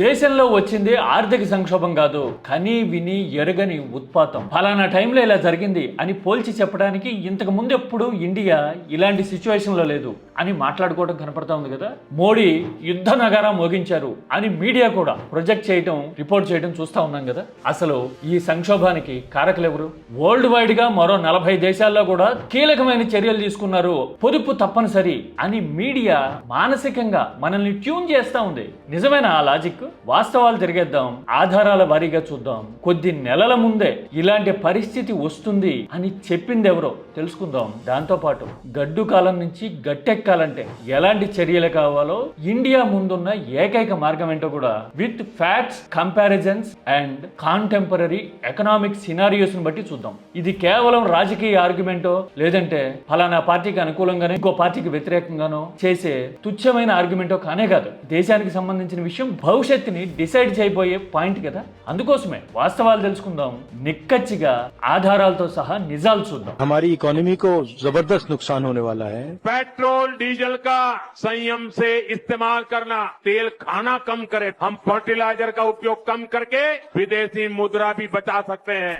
దేశంలో వచ్చింది ఆర్థిక సంక్షోభం కాదు, కని విని ఎరగని ఉత్పాతం. ఫలానా టైంలో ఇలా జరిగింది అని పోల్చి చెప్పడానికి ఇంతకు ముందు ఎప్పుడు ఇండియా ఇలాంటి సిచ్యువేషన్ లో లేదు అని మాట్లాడుకోవడం కనపడతా ఉంది కదా. మోడీ యుద్ధ నగారా మోగించారు అని మీడియా కూడా ప్రొజెక్ట్ చేయడం, రిపోర్ట్ చేయడం చూస్తా ఉన్నాం కదా. అసలు ఈ సంక్షోభానికి కారకులు ఎవరు? వరల్డ్ వైడ్ గా మరో 40 దేశాల్లో కూడా కీలకమైన చర్యలు తీసుకున్నారు, పొదుపు తప్పనిసరి అని మీడియా మానసికంగా మనల్ని ట్యూన్ చేస్తా ఉంది. నిజమైన ఆ లాజిక్? వాస్తవాలు తిరిగేద్దాం, ఆధారాల వారీగా చూద్దాం. కొద్ది నెలల ముందే ఇలాంటి పరిస్థితి వస్తుంది అని చెప్పింది ఎవరో తెలుసుకుందాం. దాంతో పాటు గడ్డు కాలం నుంచి గట్టెక్కాలంటే ఎలాంటి చర్యలు కావాలో, ఇండియా ముందున్న ఏకైక మార్గం ఏంటో కూడా with facts, comparisons and contemporary economic scenarios ని బట్టి చూద్దాం. ఇది కేవలం రాజకీయ ఆర్గ్యుమెంటో లేదంటే ఫలానా పార్టీకి అనుకూలంగానే ఇంకో పార్టీకి వ్యతిరేకంగానో చేసే తుచ్చమైన ఆర్గ్యుమెంటో కానే కాదు. దేశానికి సంబంధించిన విషయం భవిష్యత్తుని డిసైడ్ చేయబోయే పాయింట్ కదా. అందుకోసమే వాస్తవాలు తెలుసుకుందాం, నిక్కచ్చిగా ఆధారాలతో సహా నిజాలు చూద్దాం. हमारी इकोनॉमी को जबरदस्त नुकसान होने वाला है। पेट्रोल डीजल का संयम से इस्तेमाल करना, तेल खाना कम करें, हम फर्टिलाइजर का उपयोग कम करके विदेशी मुद्रा भी बचा सकते हैं।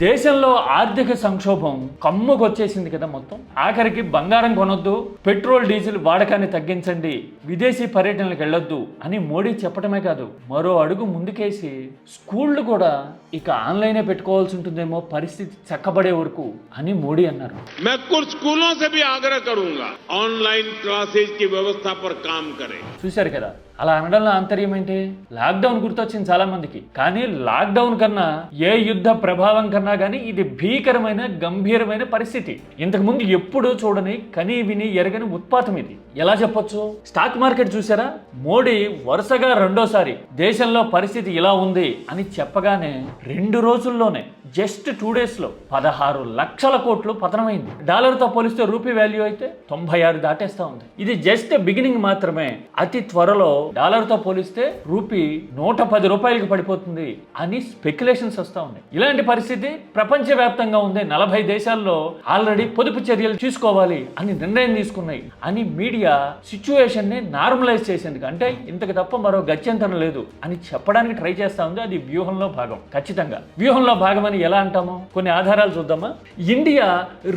దేశంలో ఆర్థిక సంక్షోభం కమ్ముకొచ్చేసింది కదా మొత్తం. ఆఖరికి బంగారం కొనొద్దు, పెట్రోల్ డీజిల్ వాడకాన్ని తగ్గించండి, విదేశీ పర్యటనలకు వెళ్ళొద్దు అని మోడీ చెప్పడమే కాదు, మరో అడుగు ముందుకేసి స్కూళ్లు కూడా ఇక ఆన్లైనే పెట్టుకోవాల్సి ఉంటుందేమో పరిస్థితి చక్కబడే వరకు అని మోడీ అన్నారు. मैं कुछ स्कूलों से भी आग्रह करूंगा, ऑनलाइन क्लासेज की व्यवस्था पर काम करें। చూశారు కదా, అలా అనడంలో ఆంతర్యం ఏంటి? లాక్డౌన్ గుర్తొచ్చింది చాలా మందికి. కానీ లాక్డౌన్ కన్నా, ఏ యుద్ధ ప్రభావం కన్నా కానీ ఇది భీకరమైన, గంభీరమైన పరిస్థితి. ఇంతకు ముందు ఎప్పుడూ చూడని, కని విని ఎరగని ఉత్పాతం ఇది. ఎలా చెప్పొచ్చు? స్టాక్ మార్కెట్ చూసారా? మోడీ వరుసగా రెండోసారి దేశంలో పరిస్థితి ఇలా ఉంది అని చెప్పగానే 2 రోజుల్లోనే, జస్ట్ 2 days లో 16 లక్షల కోట్లు పతనమైంది. డాలర్తో పోలిస్తే రూపీ వాల్యూ అయితే 96 దాటేస్తా ఉంది. ఇది జస్ట్ బిగినింగ్ మాత్రమే. అతి త్వరలో డాలర్తో పోలిస్తే రూపీ 110 రూపాయలకి పడిపోతుంది అని స్పెక్యులేషన్స్ వస్తా ఉన్నాయి. ఇలాంటి పరిస్థితి ప్రపంచవ్యాప్తంగా ఉంది. 40 దేశాల్లో ఆల్రెడీ పొదుపు చర్యలు తీసుకోవాలి అని నిర్ణయం తీసుకున్నాయి అని మీడియా సిచ్యువేషన్ ని నార్మలైజ్ చేసేందుకు, అంటే ఇంతకు తప్ప మరో గత్యంతరం లేదు అని చెప్పడానికి ట్రై చేస్తా ఉంది. అది వ్యూహంలో భాగం. ఖచ్చితంగా వ్యూహంలో భాగమని ఎలా అంటాము? కొన్ని ఆధారాలు చూద్దామా. India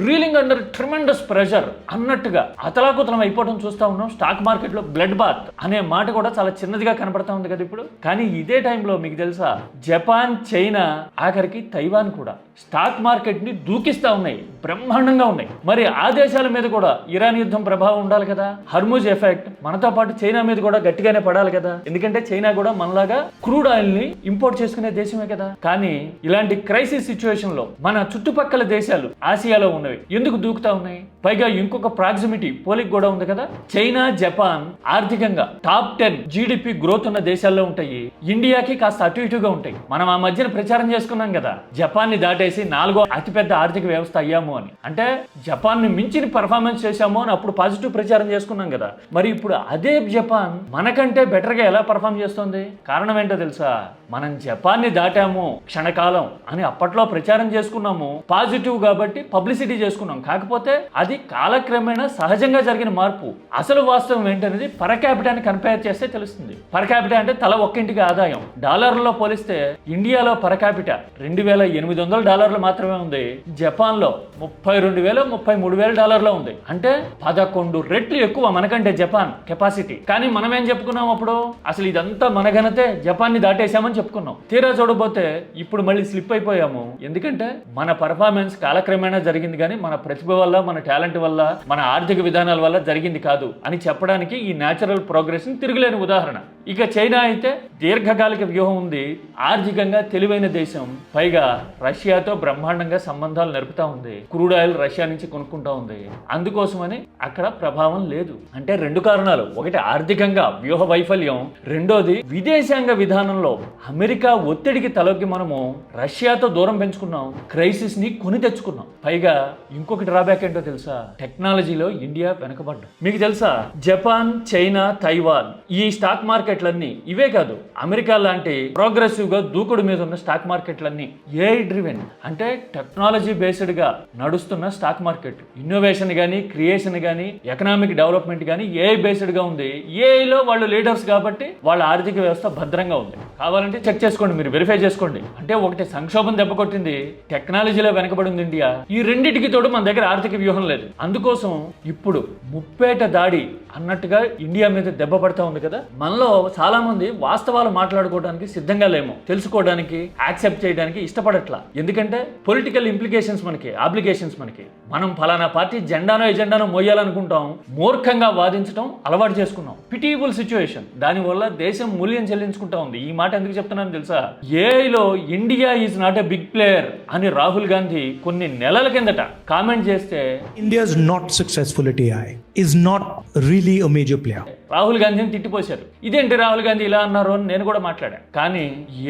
reeling under tremendous pressure అన్నట్టుగా అతలాకుతలం అయిపోవడం చూస్తా ఉన్నాం. స్టాక్ మార్కెట్ లో బ్లడ్ బాత్ అనే మాట కూడా చాలా చిన్నదిగా కనపడతా ఉంది కదా ఇప్పుడు. కానీ ఇదే టైంలో మీకు తెలుసా, జపాన్, చైనా, ఆఖరికి తైవాన్ కూడా స్టాక్ మార్కెట్ ని దూకిస్తా ఉన్నాయి, బ్రహ్మాండంగా ఉన్నాయి. మరి ఆ దేశాల మీద కూడా ఇరాన్ యుద్ధం ప్రభావం ఉండాలి కదా. హర్ముజ్ ఎఫెక్ట్ మనతో పాటు చైనా మీద కూడా గట్టిగానే పడాలి కదా. ఎందుకంటే చైనా కూడా మనలాగా క్రూడ్ ఆయిల్ ని ఇంపోర్ట్ చేసుకునే దేశమే కదా. కానీ ఇలాంటి క్రైసిస్ సిచ్యువేషన్ లో మన చుట్టుపక్కల దేశాలు, ఆసియాలో ఉన్నవి ఎందుకు దూకుతా ఉన్నాయి? పైగా ఇంకొక ప్రాక్సిమిటీ పోలిక కూడా ఉంది కదా. చైనా, జపాన్ ఆర్థికంగా టాప్ 10 జీడిపి గ్రోత్ ఉన్న దేశాల్లో ఉంటాయి. ఇండియాకి కాస్త అటు ఇటుగా ఉంటాయి. మనం ఆ మధ్యన ప్రచారం చేసుకున్నాం కదా, జపాన్ ని దాటేసి 4వ అతిపెద్ద ఆర్థిక వ్యవస్థ అయ్యాము అని. అంటే జపాన్ ని మించిన పర్ఫార్మెన్స్ చేశాము అని అప్పుడు పాజిటివ్ ప్రచారం చేసుకున్నాం కదా. మరి ఇప్పుడు అదే జపాన్ మనకంటే బెటర్ గా ఎలా పర్ఫార్మ్ చేస్తుంది? కారణం ఏంటో తెలుసా? మనం జపాన్ ని దాటాము క్షణకాలం అని అప్పట్లో ప్రచారం చేసుకున్నాము, పాజిటివ్ కాబట్టి పబ్లిసిటీ చేసుకున్నాం. కాకపోతే అది కాలక్రమేణా సహజంగా జరిగిన మార్పు. అసలు వాస్తవం ఏంటనేది పర్ క్యాపిటాని కంపేర్ చేస్తే తెలుస్తుంది. పర్ క్యాపిటా అంటే తల ఒక్కింటికి ఆదాయం. డాలర్లలో పోలిస్తే ఇండియాలో పర్ క్యాపిటా $2,800 మాత్రమే ఉంది. జపాన్ లో 32,000, 33,000 డాలర్లో ఉంది. అంటే 11 రెట్లు ఎక్కువ మనకంటే జపాన్ కెపాసిటీ. కానీ మనం ఏం చెప్పుకున్నాం అప్పుడు? అసలు ఇదంతా మన ఘనతే, జపాన్ ని దాటేశామని చెప్పుకున్నాం. తీరా చూడబోతే ఇప్పుడు మళ్ళీ స్లిప్ అయిపోయాము. ఎందుకంటే మన పర్ఫార్మెన్స్ కాలక్రమేణా జరిగింది కానీ మన ప్రతిభ వల్ల, మన టాలెంట్ వల్ల, మన ఆర్థిక విధానాల వల్ల జరిగింది కాదు అని చెప్పడానికి ఈ న్యాచురల్ ప్రోగ్రెస్ తిరుగులేని ఉదాహరణ. ఇక చైనా అయితే దీర్ఘకాలిక వ్యూహం ఉంది, ఆర్థికంగా తెలివైన దేశం, పైగా రష్యాతో బ్రహ్మాండంగా సంబంధాలు నడుపుతా ఉంది, క్రూడ్ ఆయిల్ రష్యా నుంచి కొనుక్కుంటా ఉంది. అందుకోసమని అక్కడ ప్రభావం లేదు. అంటే 2 కారణాలు. ఒకటి ఆర్థికంగా వ్యూహ వైఫల్యం, రెండోది విదేశాంగ విధానంలో అమెరికా ఒత్తిడికి తలొగ్గి మనము రష్యాతో దూరం పెంచుకున్నాం, క్రైసిస్ ని కొని తెచ్చుకున్నాం. పైగా ఇంకొక డ్రాబ్యాక్ ఏంటో తెలుసా? టెక్నాలజీలో ఇండియా వెనకబడ్డం. మీకు తెలుసా, జపాన్, చైనా, తైవాన్ ఈ స్టాక్ మార్కెట్ మార్కెట్లన్నీ ఇవే కాదు, అమెరికా లాంటి ప్రోగ్రెసివ్ గా దూకుడు మీద ఉన్న స్టాక్ మార్కెట్లన్నీ ఏఐ డ్రివెన్, అంటే టెక్నాలజీ బేస్డ్ గా నడుస్తున్న స్టాక్ మార్కెట్. ఇన్నోవేషన్ గానీ, క్రియేషన్ గానీ, ఎకనామిక్ డెవలప్మెంట్ గానీ ఏఐ బేస్డ్ గా ఉంది. ఏఐలో వాళ్ళు లీడర్స్ కాబట్టి వాళ్ళ ఆర్థిక వ్యవస్థ భద్రంగా ఉంది. కావాలంటే చెక్ చేసుకోండి, మీరు వెరిఫై చేసుకోండి. అంటే ఒకటి సంక్షోభం దెబ్బ కొట్టింది, టెక్నాలజీలో వెనకబడి ఉంది ఇండియా. ఈ రెండింటికి తోడు మన దగ్గర ఆర్థిక వ్యూహం లేదు. అందుకోసం ఇప్పుడు ముప్పేట దాడి అన్నట్టుగా ఇండియా మీద దెబ్బ పడతా ఉంది కదా. మనలో చాలా మంది వాస్తవాలు మాట్లాడుకోవడానికి సిద్ధంగా లేము, తెలుసుకోవడానికి, యాక్సెప్ట్ చేయడానికి ఇష్టపడట్లా. ఎందుకంటే పొలిటికల్ ఇంప్లికేషన్స్ మనకి, అప్లికేషన్స్ మనకి. మనం ఫలానా పార్టీ జెండానో ఎజెండానో మోయాలనుకుంటాం, మూర్ఖంగా వాదించడం అలవాటు చేసుకున్నాం. పిటిబుల్ సిచ్యువేషన్. దానివల్ల దేశం మూల్యం చెల్లించుకుంటా ఉంది. ఈ మాట ఎందుకు చెప్తున్నాను తెలుసా? ఏఐలో India is not a big player అని రాహుల్ గాంధీ కొన్ని నెలల కిందట కామెంట్ చేస్తే, India is not successful at AI, is not really a major player. Rahul గాంధీని తిట్టిపోశారు. ఇదేంటి రాహుల్ గాంధీ ఇలా అన్నారు అని నేను కూడా మాట్లాడాను. కానీ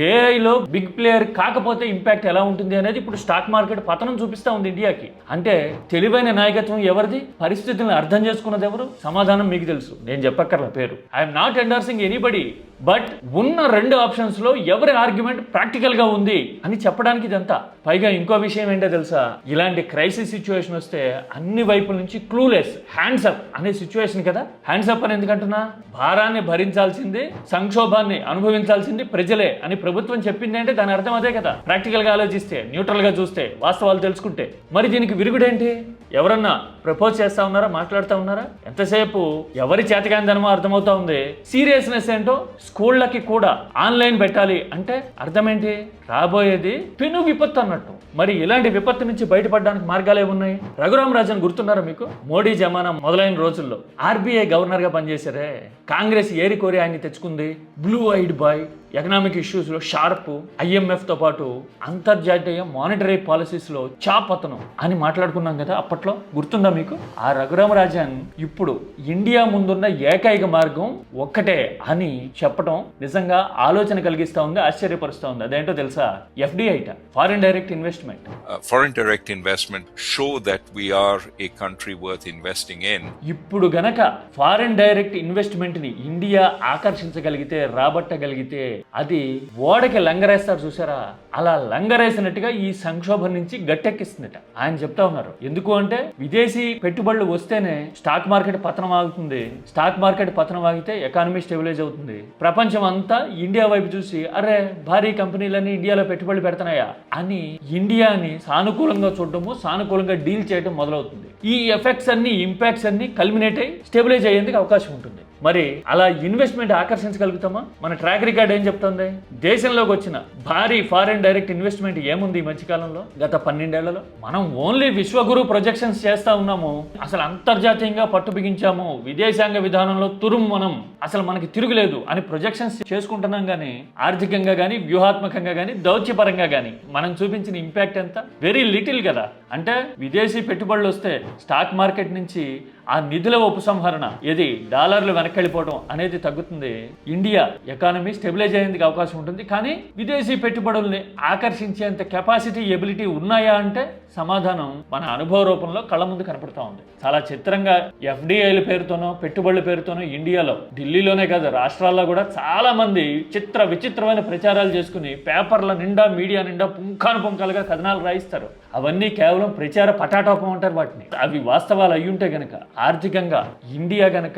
ఏఐలో బిగ్ ప్లేయర్ కాకపోతే ఇంపాక్ట్ ఎలా ఉంటుంది అనేది ఇప్పుడు స్టాక్ మార్కెట్ పతనం చూపిస్తా ఉంది ఇండియాకి. అంటే తెలివైన నాయకత్వం ఎవరిది, పరిస్థితులను అర్థం చేసుకున్నది ఎవరు? సమాధానం మీకు తెలుసు, నేను చెప్పక్కర్ల పేరు. I'm not endorsing anybody, but ఉన్న రెండు ఆప్షన్స్ లో ఎవరి ఆర్గ్యుమెంట్ ప్రాక్టికల్ గా ఉంది అని చెప్పడానికి ఇదంతా. పైగా ఇంకో విషయం ఏంటో తెలుసా? ఇలాంటి క్రైసిస్ సిచ్యువేషన్ వస్తే అన్ని వైపుల నుంచి క్లూలెస్, హ్యాండ్స్ అప్ అనే సిచ్యువేషన్ కదా. హ్యాండ్స్ అప్ అని ఎందుకంటున్నా? భారాన్ని భరించాల్సింది, సంక్షోభాన్ని అనుభవించాల్సింది ప్రజలే అని ప్రభుత్వం చెప్పింది అంటే దాని అర్థం అదే కదా. ప్రాక్టికల్ గా ఆలోచిస్తే, న్యూట్రల్ గా చూస్తే, వాస్తవాలు తెలుసుకుంటే. మరి దీనికి విరుగుడేంటి? ఎవరన్నా ప్రపోజ్ చేస్తా ఉన్నారా, మాట్లాడుతూ ఉన్నారా? ఎంతసేపు ఎవరి చేతకాందనమో అర్థమవుతా ఉంది. సీరియస్నెస్ ఏంటో స్కూళ్ళకి కూడా ఆన్లైన్ పెట్టాలి అంటే అర్థం ఏంటి? రాబోయేది పెను విపత్తు అన్నట్టు. మరి ఇలాంటి విపత్తు నుంచి బయటపడడానికి మార్గాలు ఏమున్నాయి? రఘురామ్ రాజన్ గుర్తున్నారా మీకు? మోడీ జమానా మొదలైన రోజుల్లో ఆర్బీఐ గవర్నర్ గా పనిచేశారే. కాంగ్రెస్ ఏరి కోరి ఆయన్ని తెచ్చుకుంది. Blue eyed boy, economic issues లో షార్ప్, ఐఎంఎఫ్ తో పాటు అంతర్జాతీయ మానిటరీ పాలసీస్ లో చాపతనం అని మాట్లాడుకున్నాం కదా అప్పట్లో. గుర్తుందా మీకు? ఆ రఘురామ్ రాజన్ ఇప్పుడు ఇండియా ముందున్న ఏకైక మార్గం ఒక్కటే అని చెప్పడం నిజంగా ఆలోచన కలిగిస్తా ఉంది, ఆశ్చర్యపరుస్తా ఉంది. అదేంటో తెలుసా? FDI, foreign direct investment. Foreign direct investment show that we are a country worth investing in. ఇప్పుడు గనక ఫారిన్ డైరెక్ట్ ఇన్వెస్ట్మెంట్ ని ఇండియా ఆకర్షించగలిగితే, రాబట్టగలిగితే, అది ఓడకి లంగరేస్తారు చూసారా, అలా లంగరేసినట్టుగా ఈ సంక్షోభం నుంచి గట్టెక్కిస్తుందట ఆయన చెప్తా ఉన్నారు. ఎందుకు అంటే విదేశీ పెట్టుబడులు వస్తేనే స్టాక్ మార్కెట్ పతనం ఆగుతుంది. స్టాక్ మార్కెట్ పతనం ఆగితే ఎకానమీ స్టెబిలైజ్ అవుతుంది. ప్రపంచం అంతా ఇండియా వైపు చూసి అరే భారీ కంపెనీలన్నీ ఇండియాలో పెట్టుబడులు పెడుతున్నాయా అని ఇండియాని సానుకూలంగా చూడటము, సానుకూలంగా డీల్ చేయడం మొదలవుతుంది. ఈ ఎఫెక్ట్స్ అన్ని, ఇంపాక్ట్స్ అన్ని కల్మినేట్ అయ్యి స్టెబిలైజ్ అయ్యేందుకు అవకాశం ఉంటుంది. మరి అలా ఇన్వెస్ట్మెంట్ ఆకర్షించగలుగుతామా? మన ట్రాక్ రికార్డ్ ఏం చెప్తుంది? దేశంలోకి వచ్చిన భారీ ఫారిన్ డైరెక్ట్ ఇన్వెస్ట్మెంట్ ఏముంది ఈ మధ్యకాలంలో? గత 12 ఏళ్లలో మనం ఓన్లీ విశ్వగురు ప్రొజెక్షన్స్ చేస్తా ఉన్నాము. అసలు అంతర్జాతీయంగా పట్టు బిగించాము, విదేశాంగ విధానంలో తురుము మనం, అసలు మనకి తిరుగులేదు అని ప్రొజెక్షన్స్ చేసుకుంటున్నాం. కానీ ఆర్థికంగా కానీ, వ్యూహాత్మకంగా కానీ, దౌత్యపరంగా కానీ మనం చూపించిన ఇంపాక్ట్ ఎంత? వెరీ లిటిల్ కదా. అంటే విదేశీ పెట్టుబడులు వస్తే స్టాక్ మార్కెట్ నుంచి ఆ నిధుల ఉపసంహరణ, ఏది డాలర్లు వెనక్కి వెళ్ళిపోవడం అనేది తగ్గుతుంది. ఇండియా ఎకానమీ స్టెబిలైజ్ అయ్యేందుకు అవకాశం ఉంటుంది. కానీ విదేశీ పెట్టుబడుల్ని ఆకర్షించేంత కెపాసిటీ, ఎబిలిటీ ఉన్నాయా అంటే సమాధానం మన అనుభవ రూపంలో కళ్ళ ముందు కనపడతా ఉంది. చాలా చిత్రంగా ఎఫ్డిఐల పేరుతోనో, పెట్టుబడుల పేరుతోనో ఇండియాలో, ఢిల్లీలోనే కాదు రాష్ట్రాల్లో కూడా చాలా మంది విచిత్రమైన ప్రచారాలు చేసుకుని పేపర్ల నిండా, మీడియా నిండా పుంఖానుపుంఖాలుగా కథనాలు రాయిస్తారు. అవన్నీ కేవలం ప్రచార పటాటోపం అంటారు వాటిని. అవి వాస్తవాలు అయ్యుంటే గనక, ఆర్థికంగా ఇండియా గనక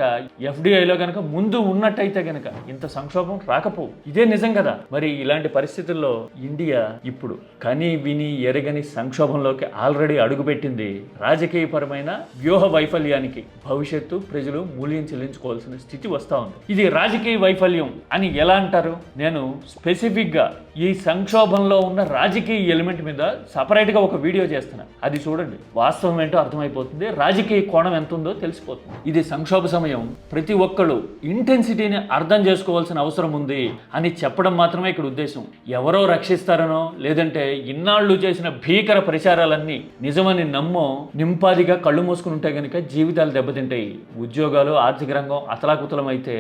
ఎఫ్డిఐలో గనక ముందు ఉన్నట్టయితే గనక ఇంత సంక్షోభం రాకపోవు. ఇదే నిజం కదా. మరి ఇలాంటి పరిస్థితుల్లో ఇండియా ఇప్పుడు కని విని ఎరగని సంక్షోభంలోకి ఆల్రెడీ అడుగుపెట్టింది. రాజకీయపరమైన వ్యూహ వైఫల్యానికి భవిష్యత్తు ప్రజలు మూల్యం చెల్లించుకోవాల్సిన స్థితి వస్తా ఉంది. ఇది రాజకీయ వైఫల్యం అని ఎలా అంటారు? నేను స్పెసిఫిక్ గా ఈ సంక్షోభంలో ఉన్న రాజకీయ ఎలిమెంట్ మీద సపరేట్ గా ఒక వీడియో చేస్తున్నా. అది చూడండి, వాస్తవం ఏంటో అర్థమైపోతుంది, రాజకీయ కోణం ఎంత ఉందో తెలిసిపోతుంది. ఇది సంక్షోభ సమయం, ప్రతి ఒక్కళ్ళు ఇంటెన్సిటీని అర్థం చేసుకోవాల్సిన అవసరం ఉంది అని చెప్పడం మాత్రమే ఇక్కడ ఉద్దేశం. ఎవరో రక్షిస్తారనో, లేదంటే ఇన్నాళ్ళు చేసిన భీకర ప్రచారాల వార్తలన్నీ నిజమని నమ్మో నింపాదిగా కళ్ళు మూసుకుని ఉంటే కనుక జీవితాలు దెబ్బతింటాయి. ఉద్యోగాలు, ఆర్థిక రంగం అతలాకుతలం అయితే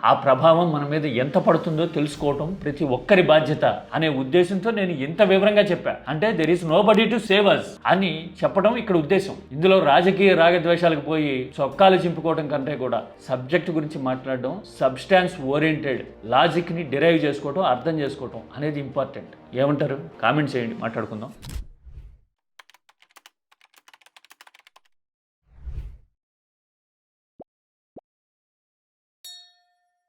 ఆ ప్రభావం మన మీద ఎంత పడుతుందో తెలుసుకోవటం ప్రతి ఒక్కరి బాధ్యత అనే ఉద్దేశంతో నేను ఇంత వివరంగా చెప్పా. అంటే there is nobody to save us అని చెప్పడం ఇక్కడ ఉద్దేశం. ఇందులో రాజకీయ రాగద్వేషాలకు పోయి చొక్కాలు చింపుకోవడం కంటే కూడా సబ్జెక్ట్ గురించి మాట్లాడడం, సబ్స్టాన్స్ ఓరియంటెడ్ లాజిక్ని డిరైవ్ చేసుకోవడం, అర్థం చేసుకోవటం అనేది ఇంపార్టెంట్. ఏమంటారు? కామెంట్ చేయండి, మాట్లాడుకుందాం.